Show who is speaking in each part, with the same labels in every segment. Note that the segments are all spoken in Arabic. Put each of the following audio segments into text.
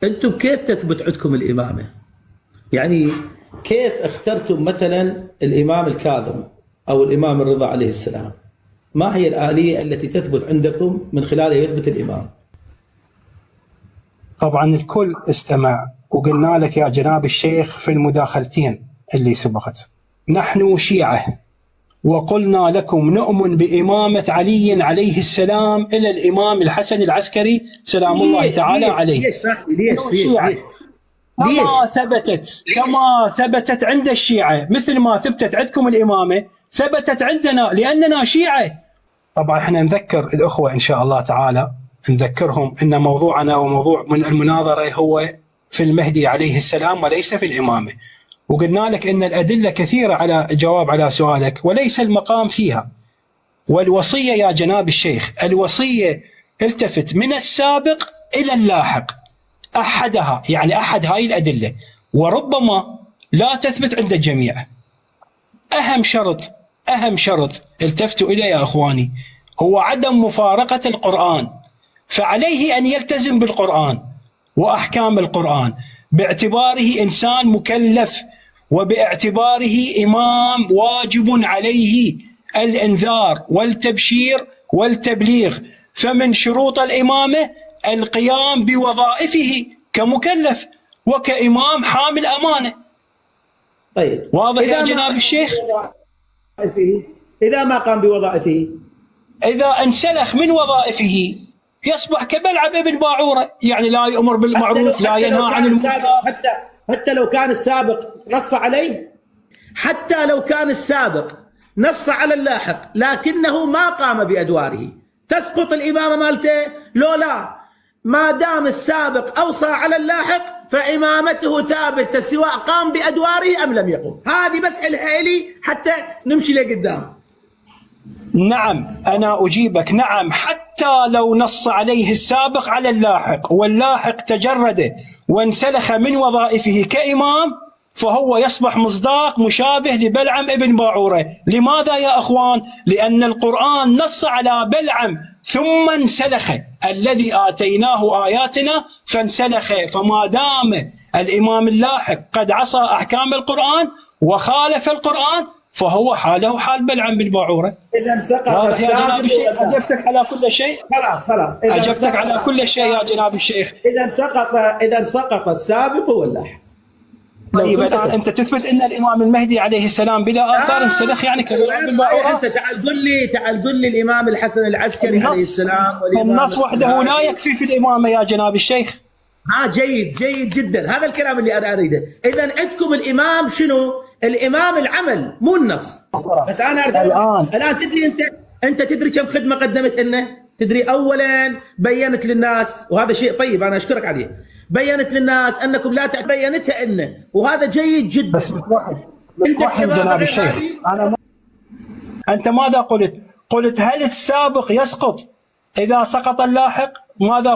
Speaker 1: انتم كيف تثبت عندكم الامامه؟ يعني كيف اخترتم مثلا الامام الكاظم او الامام الرضا عليه السلام؟ ما هي الآلية التي تثبت عندكم من خلالها يثبت الإمام؟
Speaker 2: طبعا الكل استمع وقلنا لك يا جناب الشيخ في المداخلتين اللي سبقت، نحن شيعة وقلنا لكم نؤمن بإمامة علي عليه السلام إلى الإمام الحسن العسكري سلام الله تعالى عليه.
Speaker 1: ليش؟
Speaker 2: كما ثبتت عند الشيعة، مثل ما ثبتت عندكم الإمامة ثبتت عندنا لأننا شيعة. طبعا احنا نذكر الأخوة إن شاء الله تعالى، نذكرهم أن موضوعنا وموضوع من المناظرة هو في المهدي عليه السلام وليس في الإمامة، وقلنا لك أن الأدلة كثيرة على الجواب على سؤالك وليس المقام فيها. والوصية يا جناب الشيخ، الوصية التفت من السابق إلى اللاحق، أحدها يعني أحد هاي الأدلة وربما لا تثبت عند الجميع. أهم شرط التفتوا إليه يا أخواني هو عدم مفارقة القرآن، فعليه أن يلتزم بالقرآن وأحكام القرآن باعتباره إنسان مكلف، وباعتباره إمام واجب عليه الإنذار والتبشير والتبليغ. فمن شروط الإمامة القيام بوظائفه كمكلف وكإمام حامل أمانة.
Speaker 1: طيب
Speaker 2: واضح يا جناب الشيخ؟
Speaker 1: إذا ما قام بوظائفه،
Speaker 2: إذا انسلخ من وظائفه يصبح كبلعب ابن باعورة، يعني لا يأمر بالمعروف لا ينهى عن المنكر.
Speaker 1: حتى لو كان السابق نص عليه، حتى لو كان السابق نص على اللاحق لكنه ما قام بأدواره، تسقط الإمامة مالته؟ لا، ما دام السابق أوصى على اللاحق فإمامته ثابتة سواء قام بأدواره أم لم يقم. هذه بس حلها لي حتى نمشي لقدام.
Speaker 2: نعم أنا أجيبك، نعم حتى لو نص عليه السابق على اللاحق واللاحق تجرده وانسلخ من وظائفه كإمام فهو يصبح مصداق مشابه لبلعم ابن باعورة. لماذا يا أخوان؟ لأن القرآن نص على بلعم ثم انسلخ، الذي آتيناه آياتنا فانسلخ. فما دام الإمام اللاحق قد عصى أحكام القرآن وخالف القرآن فهو حاله حال بلعم بن باعورة.
Speaker 1: إذا سقط
Speaker 2: يا جناب الشيخ، أجبتك على كل شيء.
Speaker 1: خلاص
Speaker 2: أجبتك على كل شيء يا جناب الشيخ.
Speaker 1: إذا سقط السابق واللاحق.
Speaker 2: طيب الآن أنت تثبت أن الإمام المهدي عليه السلام بلا آثار انسلخ يعني كبلعم بن باعورة؟
Speaker 1: أنت تعال قل لي الإمام الحسن العسكري عليه السلام
Speaker 2: النص وحده لا يكفي في الإمامة يا جناب الشيخ.
Speaker 1: جيد جدا، هذا الكلام اللي أنا أريده. إذا عندكم الإمام شنو؟ الإمام العمل مو النص. بس أنا الآن تدري أنت تدري كم خدمة قدمت لنا؟ تدري أولا بينت للناس، وهذا شيء طيب أنا أشكرك عليه، بينت للناس أنكم لا بينتها إنه، وهذا جيد جدا.
Speaker 2: بس بتوحد جناب الشيخ، أنت ماذا قلت؟ قلت هل السابق يسقط إذا سقط اللاحق؟ ماذا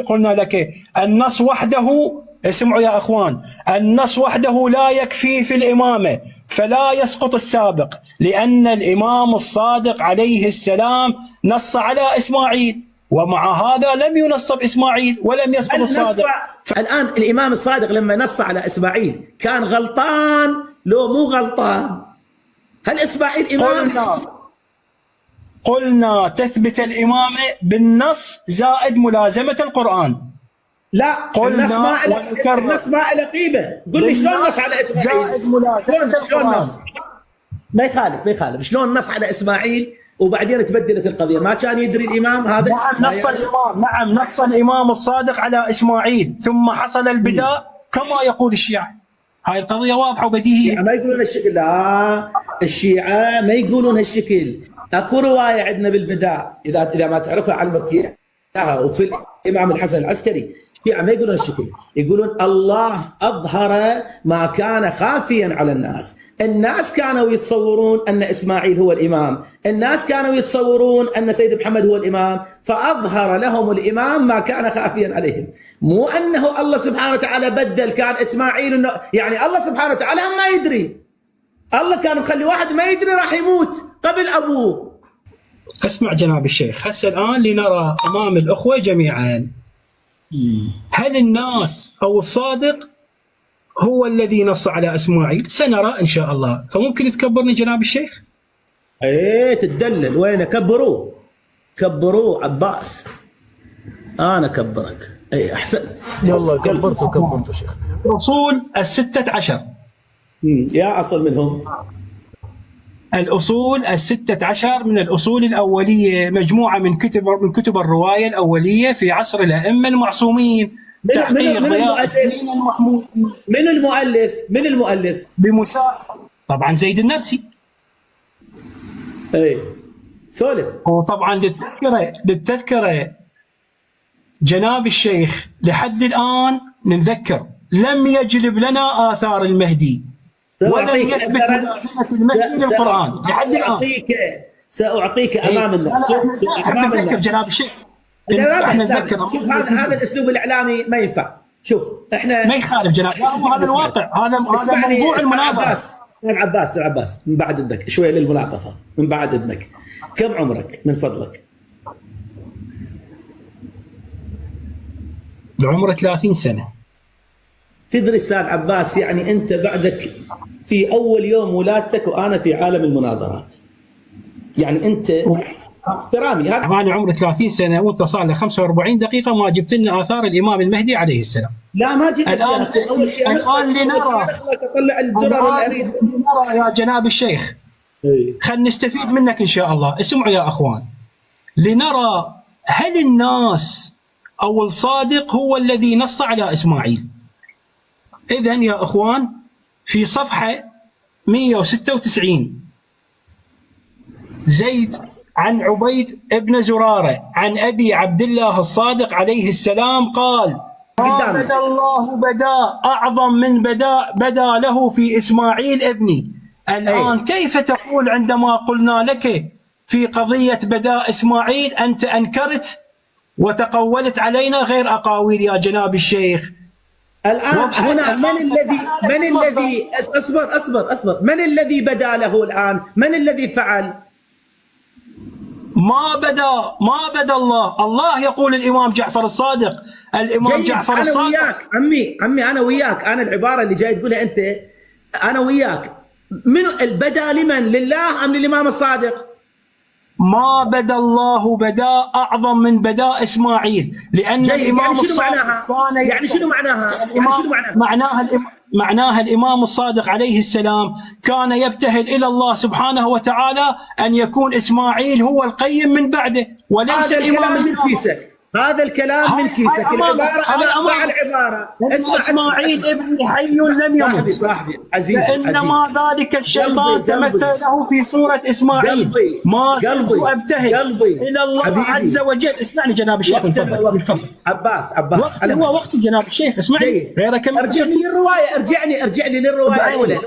Speaker 2: قلنا لك؟ النص وحده، اسمعوا يا أخوان، النص وحده لا يكفي في الإمامة، فلا يسقط السابق، لأن الإمام الصادق عليه السلام نص على إسماعيل، ومع هذا لم ينصب إسماعيل ولم يسقط الصادق.
Speaker 1: الآن الإمام الصادق لما نص على إسماعيل كان غلطان لو مو غلطان؟ هل إسماعيل إمام؟
Speaker 2: قلنا تثبت الإمامة بالنص زائد ملازمة القرآن.
Speaker 1: لا،
Speaker 2: قلنا
Speaker 1: النص ما له قيمة. قل لي شلون نص على إسماعيل؟
Speaker 2: زائد ملازمة القرآن.
Speaker 1: ما يخالف شلون نص على إسماعيل وبعدين تبدلت القضية؟ ما كان يدري الإمام هذا؟
Speaker 2: نعم نص الإمام الصادق على إسماعيل ثم حصل البداء كما يقول الشيعة. هاي القضية واضحة وبديهية.
Speaker 1: ما يقولون هالشكل، لا الشيعة ما يقولون هالشكل. اكو رواية عندنا بالبداء إذا ما تعرفها علمك اياها، وفي الإمام الحسن العسكري الشيعة ما يقولون هالشكل، يقولون الله أظهر ما كان خافيا على الناس. الناس كانوا يتصورون أن إسماعيل هو الإمام، الناس كانوا يتصورون أن سيد محمد هو الإمام، فأظهر لهم الإمام ما كان خافيا عليهم. مو أنه الله سبحانه وتعالى بدل، كان إسماعيل يعني الله سبحانه وتعالى ما يدري، الله كان مخلي واحد ما يدري راح يموت قبل أبوه.
Speaker 2: اسمع جناب الشيخ، هسه الآن لنرى أمام الأخوة جميعا هل الناس أو الصادق هو الذي نص على إسماعيل؟ سنرى إن شاء الله. فممكن تكبرني جناب الشيخ؟
Speaker 1: ايه تتدلل. وين؟ كبروه عباس. انا كبرك. اي احسن.
Speaker 3: يلا كبرته شيخ.
Speaker 2: الأصول ال16.
Speaker 1: يا أصل منهم.
Speaker 2: الأصول ال16 من الأصول الأولية، مجموعة من كتب الرواية الأولية في عصر الأئمة المعصومين. تحقيق ضياء الدين المحمود.
Speaker 1: من المؤلف؟
Speaker 2: طبعا زيد النرسي.
Speaker 1: اي سولف.
Speaker 2: وطبعا للتذكرة جناب الشيخ لحد الآن نتذكر لم يجلب لنا آثار المهدي ولم يثبت ملازمة المهدي للقرآن لحد الآن.
Speaker 1: سأعطيك أمام الناس.
Speaker 2: أمام الناس جناب الشيخ.
Speaker 1: شوف هذا الأسلوب الإعلامي ما ينفع. شوف احنا
Speaker 2: ما يخالف جناب، هذا الواقع، هذا موضوع المناظرة.
Speaker 1: عباس من بعد إذنك شوية للملاطفة، من بعد إذنك. كم عمرك من فضلك؟
Speaker 2: بعمر 30 سنة.
Speaker 1: تدري أستاذ عباس، يعني أنت بعدك في أول يوم ولادتك وأنا في عالم المناظرات. يعني أنت احترامي هذا.
Speaker 2: أنا عمري 30 سنة وأنت صار لك 45 دقيقة ما جبت لنا آثار الإمام المهدي عليه السلام.
Speaker 1: لا ما جبت. أول شيء
Speaker 2: الآن لنرى
Speaker 1: أطلع الدرر الأريد.
Speaker 2: لنرى يا جناب الشيخ. خلينا نستفيد منك إن شاء الله. اسمعوا يا أخوان، لنرى هل الناس أو الصادق هو الذي نص على إسماعيل. إذن يا أخوان في صفحة 196 زيد عن عبيد ابن زرارة عن أبي عبد الله الصادق عليه السلام قال: ما بدا الله بداء أعظم من بدا له في إسماعيل ابني. الآن كيف تقول عندما قلنا لك في قضية بداء إسماعيل أنت أنكرت وتقولت علينا غير أقاويل يا جناب الشيخ؟
Speaker 1: الآن هنا من الذي اصبر من الذي بدا له الآن؟ من الذي فعل؟
Speaker 2: ما بدا الله يقول الإمام جعفر الصادق. الإمام جعفر الصادق.
Speaker 1: أنا وياك عمي أنا وياك. أنا العبارة اللي جاي تقولها أنت أنا وياك. من البدا لمن؟ لله أم للإمام الصادق؟
Speaker 2: ما بدا الله بداء أعظم من بداء إسماعيل، لأن الإمام الصادق كان
Speaker 1: يعني شنو معناها؟
Speaker 2: معناها الإمام الصادق عليه السلام كان يبتهل إلى الله سبحانه وتعالى أن يكون إسماعيل هو القيم من بعده وليس الإمام
Speaker 1: من كيسك. هذا الكلام من كيسك. العبارة
Speaker 2: إسماعيل ابني حي لم يمت.
Speaker 1: صاحبي عزيزي
Speaker 2: فإنما ذلك الشيطان تمثل له في صورة إسماعيل. ما زلت أبتهل إلى الله عز وجل. اسمعني جناب الشيخ، تفضل.
Speaker 1: عباس
Speaker 2: هو وقت جناب الشيخ. اسمعني غيرك.
Speaker 1: ارجع لي للرواية. ارجع لي للرواية الأولى.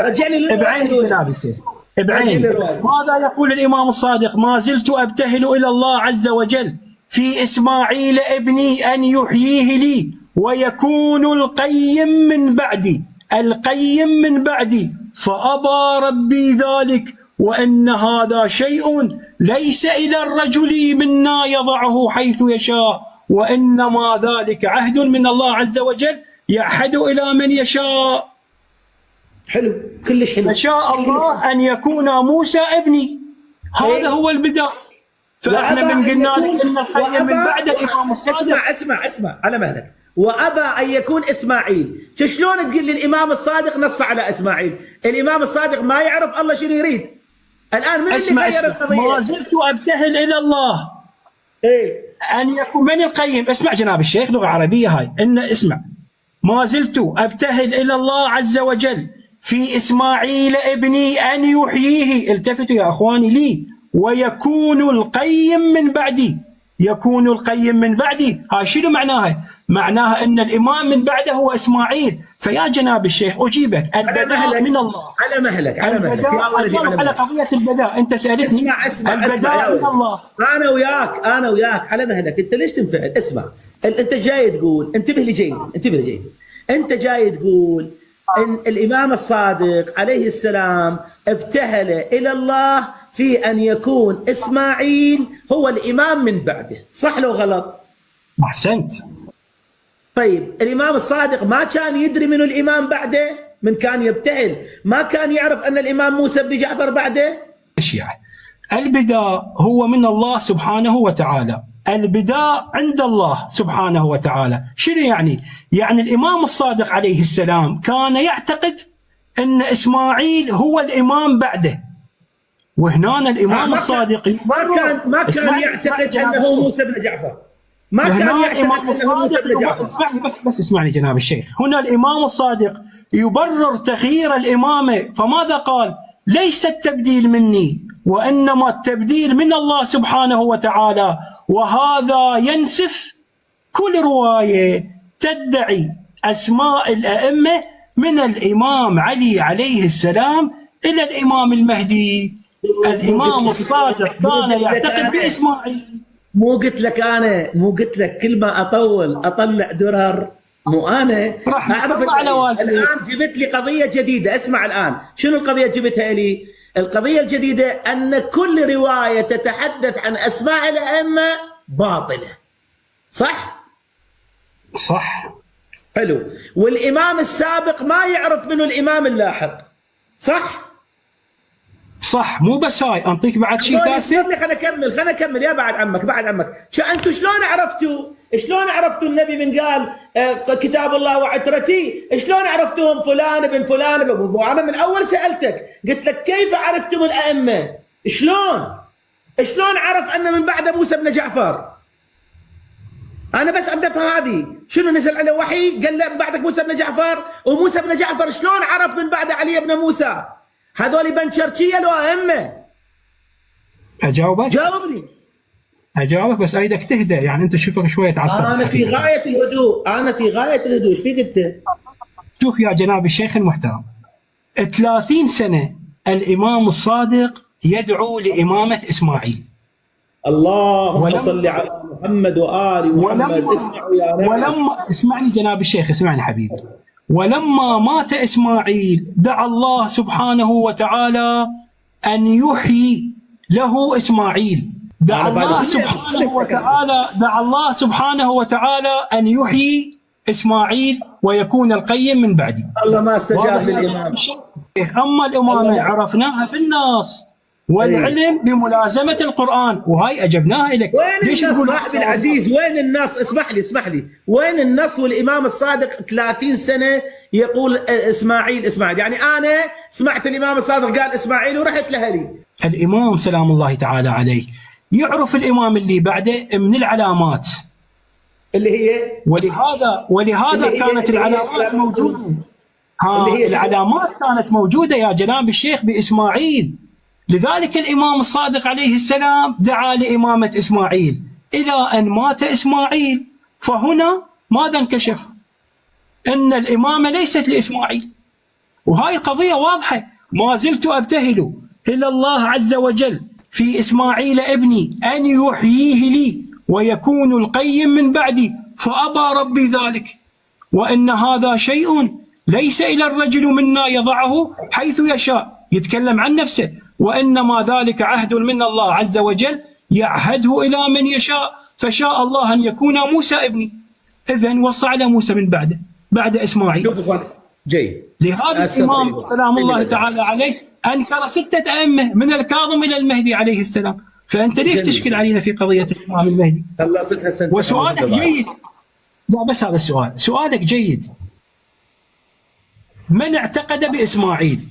Speaker 1: ارجع لي للرواية الأولى.
Speaker 2: جناب الشيخ ابعين. ماذا يقول الإمام الصادق؟ ما زلت أبتهل إلى الله عز وجل في إسماعيل ابني أن يحييه لي ويكون القيم من بعدي فأبى ربي ذلك، وأن هذا شيء ليس إلى الرجل منا يضعه حيث يشاء، وإنما ذلك عهد من الله عز وجل يعهد إلى من يشاء.
Speaker 1: حلو، كلش حلو.
Speaker 2: يشاء الله أن يكون موسى ابني. هذا هو البداء. فاحنا من قلنا لك ان القيم من بعد الامام الصادق.
Speaker 1: اسمع على مهلك. وابى ان يكون اسماعيل. شلون تقول لي الامام الصادق نص على اسماعيل؟ الامام الصادق ما يعرف الله شنو يريد. الان من اللي غير القضيه؟
Speaker 2: ما زلت ابتهل الى الله ان يكون من القيم. اسمع جناب الشيخ، لغه عربيه هاي. ان اسمع، ما زلت ابتهل الى الله عز وجل في اسماعيل ابني ان يحييه. التفتوا يا اخواني لي. ويكون القيم من بعدي. يكون القيم من بعدي. هاي شنو معناها؟ معناها ان الامام من بعده هو اسماعيل. فيا جناب الشيخ اجيبك، البداء من الله.
Speaker 1: على مهلك يا
Speaker 2: ولدي على قضيه البداء. انت سالتني.
Speaker 1: اسمع
Speaker 2: البداء من الله.
Speaker 1: انا وياك على مهلك. انت ليش تنفعل؟ اسمع، انت جاي تقول، انتبه لي جيد. انت جاي تقول ان الامام الصادق عليه السلام ابتهل الى الله في أن يكون إسماعيل هو الإمام من بعده. صح لو غلط؟
Speaker 2: احسنت.
Speaker 1: طيب الامام الصادق ما كان يدري منو الامام بعده؟ من كان يبتهل ما كان يعرف ان الامام موسى بن جعفر بعده؟
Speaker 2: الشيعة البداء هو من الله سبحانه وتعالى، البداء عند الله سبحانه وتعالى. شنو يعني؟ يعني الإمام الصادق عليه السلام كان يعتقد أن إسماعيل هو الإمام بعده، وهنا الإمام الصادق
Speaker 1: ما كان يعتقد أنه موسى بن جعفر، ما كان يعتقد أنه موسى بن جعفر.
Speaker 2: اسمعني بس اسمعني جناب الشيخ. هنا الإمام الصادق يبرر تغيير الإمامة، فماذا قال؟ ليس التبديل مني وإنما التبديل من الله سبحانه وتعالى، وهذا ينسف كل رواية تدعي أسماء الأئمة من الإمام علي عليه السلام إلى الإمام المهدي. الإمام الصادق كان يعتقد بإسماعيل.
Speaker 1: مو قلت لك كل ما أطلع درر، مو أنا أعرف. الآن جبت لي قضية جديدة. اسمع الآن شنو القضية جبتها لي؟ القضية الجديدة أن كل رواية تتحدث عن أسماء الأئمة باطلة. صح؟
Speaker 2: صح.
Speaker 1: حلو. والإمام السابق ما يعرف منه الإمام اللاحق. صح؟
Speaker 2: صح. مو بس هاي، أنطيك بعد شيء ثالث.
Speaker 1: خلنا نكمل يا بعد عمك. أنتم شلون عرفتوا النبي من قال كتاب الله وعترتي؟ شلون عرفتوهم فلان بن فلان؟ أنا من أول سألتك قلت لك كيف عرفتم الأئمة؟ شلون عرف أن من بعد موسى بن جعفر؟ أنا بس أبدأ في هذه. شنو نزل عليه وحي قال له من بعدك موسى بن جعفر؟ وموسى بن جعفر شلون عرف من بعد علي بن موسى؟ هذول بنشرشية لو أئمة.
Speaker 2: أجاوبك؟
Speaker 1: جاوبني.
Speaker 2: أجاوبك بس أريدك تهدى، يعني أنت شوفك شوية تعصب.
Speaker 1: أنا في غاية الهدوء. إيش فيك أنت؟
Speaker 2: شوف يا جناب الشيخ المحترم، 30 سنة الإمام الصادق يدعو لإمامة إسماعيل.
Speaker 1: اللهم صل على محمد وآل محمد. اسمعوا يا ناس.
Speaker 2: اسمعني جناب الشيخ، اسمعني حبيبي. ولما مات إسماعيل دعا الله سبحانه وتعالى أن يحيي له إسماعيل. دعا الله سبحانه وتعالى أن يحيي إسماعيل ويكون القيم من بعدي.
Speaker 1: الله ما استجاب للإمام.
Speaker 2: أما الإمامة عرفناها بالنص والعلم بملازمة القرآن، وهاي أجبناها لك.
Speaker 1: وين النص صاحبي العزيز؟ وين النص؟ اسمح لي وين النص والإمام الصادق 30 سنة يقول إسماعيل؟ يعني أنا سمعت الإمام الصادق قال إسماعيل ورحت لهلي.
Speaker 2: الإمام سلام الله تعالى عليه يعرف الإمام اللي بعده من العلامات
Speaker 1: اللي هي
Speaker 2: ولهذا كانت العلامات موجودة. العلامات كانت موجودة يا جناب الشيخ بإسماعيل. لذلك الإمام الصادق عليه السلام دعا لإمامة إسماعيل إلى أن مات إسماعيل. فهنا ماذا انكشف؟ أن الإمامة ليست لإسماعيل، وهاي القضية واضحة. ما زلت أبتهل إلى الله عز وجل في إسماعيل ابني أن يحييه لي ويكون القيم من بعدي، فأبى ربي ذلك، وإن هذا شيء ليس إلى الرجل منا يضعه حيث يشاء، يتكلم عن نفسه، وإنما ذلك عهد من الله عز وجل يعهده إلى من يشاء، فشاء الله أن يكون موسى ابني. إذن وصى على موسى من بعده بعد إسماعيل.
Speaker 1: جيد.
Speaker 2: لهذا الإمام سلام الله تعالى عليه أنكر 6 أئمة من الكاظم إلى المهدي عليه السلام. فأنت ليش تشكل علينا في قضية الإمام المهدي؟ وسؤالك جيد. لا بس هذا السؤال، سؤالك جيد. من اعتقد بإسماعيل؟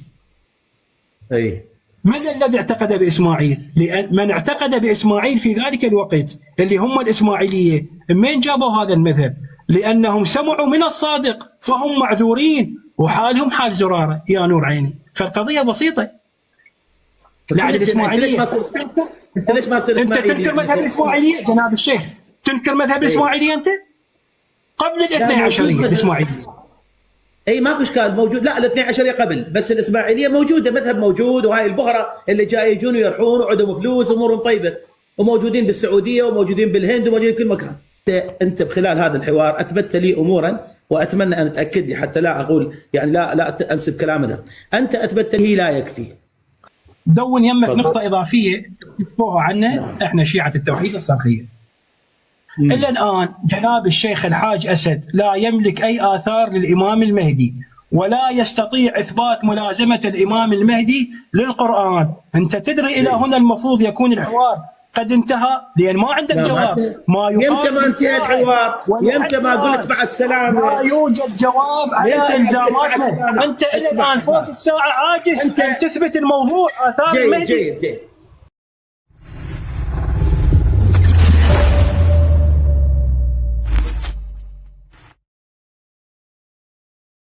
Speaker 1: أي
Speaker 2: من الذي اعتقد بإسماعيل؟ لأن من اعتقد بإسماعيل في ذلك الوقت اللي هم الإسماعيلية، من جابوا هذا المذهب؟ لأنهم سمعوا من الصادق فهم معذورين، وحالهم حال زرارة يا نور عيني. فالقضية بسيطة. يعني الإسماعيلية
Speaker 1: أنت ليش ما تصير
Speaker 2: أنت تنكر مذهب الإسماعيلية جناب الشيخ؟ تنكر مذهب الإسماعيلية أنت؟ قبل الاثني عشرية الإسماعيلية.
Speaker 1: اي ماكو اشكال، موجود. لا الاثني عشرية قبل، بس الاسماعيليه موجوده، مذهب موجود، وهاي البهره اللي جاي يجون ويرحون وعندهم فلوس امورهم طيبه، وموجودين بالسعوديه وموجودين بالهند وموجودين في كل مكان. انت بخلال هذا الحوار اثبتت لي امورا، واتمنى ان تاكد لي حتى لا اقول يعني لا انسب كلامنا. انت اثبتت لي لا يكفي.
Speaker 2: دون يمك نقطه اضافيه تكفوها عنا احنا شيعه التوحيد الصرخيه. إلى الآن جناب الشيخ الحاج أسد لا يملك أي آثار للإمام المهدي، ولا يستطيع إثبات ملازمة الإمام المهدي للقرآن. أنت تدري إلى هنا المفروض يكون الحوار قد انتهى، لأن ما عندك جواب. ما
Speaker 1: يمتى ما انتهى الحوار؟ يمتى ما قلت مع السلامة؟
Speaker 2: لا يوجد جواب على إلزاماتنا. أنت إلى الآن فوق الساعة عاجز أن تثبت الموضوع آثار المهدي.
Speaker 1: جيد.